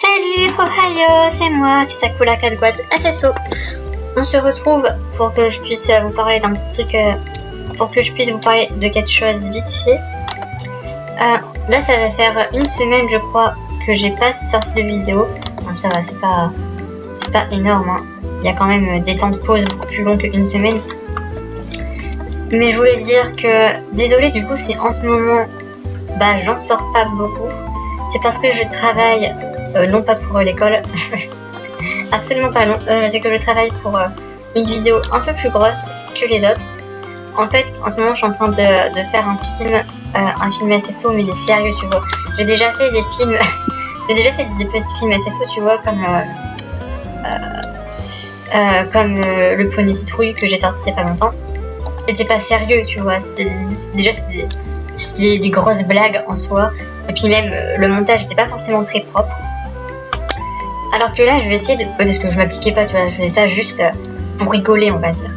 Salut, Ohio, c'est moi, c'est Sakura Kadguat SSO. On se retrouve pour que je puisse vous parler d'un petit truc, pour que je puisse vous parler de quelque chose vite fait. Là, ça va faire une semaine, je crois, que j'ai pas sorti de vidéo. Donc ça va, c'est pas énorme, hein. Il y a quand même des temps de pause beaucoup plus longs qu'une semaine. Mais je voulais dire que, désolé du coup si en ce moment, bah j'en sors pas beaucoup. C'est parce que je travaille, non pas pour l'école, absolument pas non, c'est que je travaille pour une vidéo un peu plus grosse que les autres. En fait, en ce moment, je suis en train de faire un film SSO, mais il est sérieux, tu vois. J'ai déjà fait des films, j'ai déjà fait des petits films SSO, tu vois, comme le Poney Citrouille que j'ai sorti il y a pas longtemps. C'était pas sérieux, tu vois, c'était des grosses blagues en soi. Et puis même, le montage n'était pas forcément très propre. Alors que là, je vais essayer de... Ouais, parce que je m'appliquais pas, tu vois, je faisais ça juste pour rigoler, on va dire.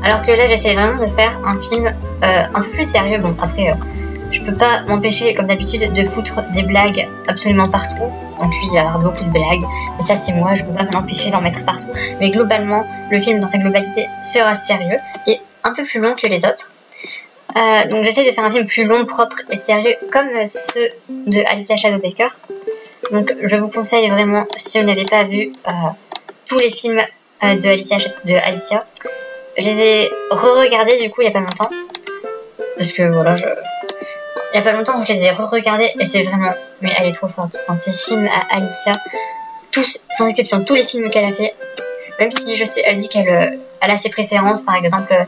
Alors que là, j'essaie vraiment de faire un film un peu plus sérieux. Bon, après, je peux pas m'empêcher, comme d'habitude, de foutre des blagues absolument partout. Donc oui, il va y avoir beaucoup de blagues. Mais ça, c'est moi, je peux pas m'empêcher d'en mettre partout. Mais globalement, le film, dans sa globalité, sera sérieux et un peu plus long que les autres. Donc j'essaie de faire un film plus long, propre et sérieux, comme ceux de Alicia Shadowbaker. Donc je vous conseille vraiment, si vous n'avez pas vu tous les films de Alicia, je les ai re-regardés du coup il y a pas longtemps. Parce que voilà, il y a pas longtemps je les ai re-regardés et c'est vraiment... Mais elle est trop forte. Enfin, ces films à Alicia, tous, sans exception, tous les films qu'elle a fait, même si je sais, elle dit qu'elle a ses préférences, par exemple...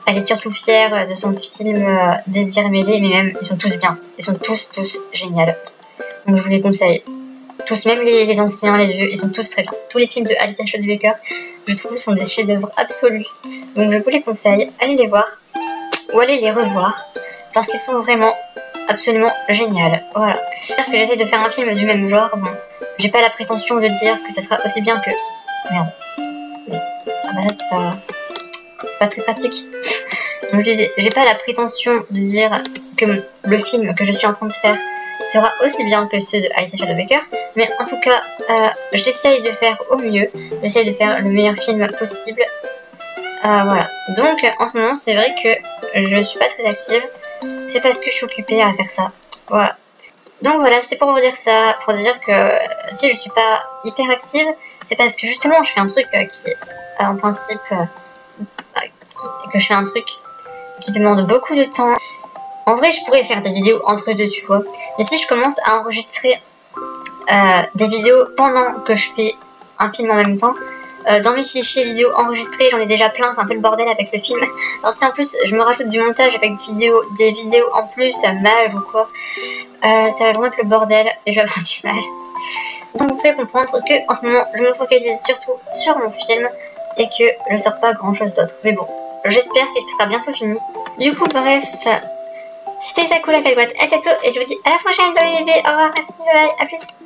Elle est surtout fière de son film Désir mêlé, mais même, ils sont tous bien. Ils sont tous géniaux. Donc je vous les conseille. Tous, même les anciens, les vieux, ils sont tous très bien. Tous les films de Alicia Shadowbaker, je trouve, sont des chefs-d'œuvre absolus. Donc je vous les conseille, allez les voir, ou allez les revoir, parce qu'ils sont vraiment absolument géniaux. Voilà. J'espère que j'essaie de faire un film du même genre. Bon, j'ai pas la prétention de dire que ça sera aussi bien que... Merde. Oui. Ah bah ça, c'est pas très pratique. Donc je disais, j'ai pas la prétention de dire que le film que je suis en train de faire sera aussi bien que ceux de Alicia Shadowbaker, mais en tout cas, j'essaye de faire au mieux, j'essaye de faire le meilleur film possible. Voilà. Donc en ce moment, c'est vrai que je suis pas très active, c'est parce que je suis occupée à faire ça. Voilà. Donc voilà, c'est pour vous dire ça, pour dire que si je suis pas hyper active, c'est parce que justement, je fais un truc qui, en principe, que je fais un truc qui demande beaucoup de temps. En vrai, je pourrais faire des vidéos entre deux, tu vois. Mais si je commence à enregistrer des vidéos pendant que je fais un film en même temps, dans mes fichiers vidéo enregistrés, j'en ai déjà plein, c'est un peu le bordel avec le film. Alors si en plus je me rajoute du montage avec des vidéos en plus, mage ou quoi, ça va vraiment être le bordel et je vais avoir du mal. Donc vous pouvez comprendre que en ce moment, je me focalise surtout sur mon film et que je sors pas grand chose d'autre. Mais bon, j'espère qu'il sera bientôt fini. Du coup, bref, c'était Sakura Kadguat SSO et je vous dis à la prochaine, bye bébé, au revoir, merci, bye bye, à plus.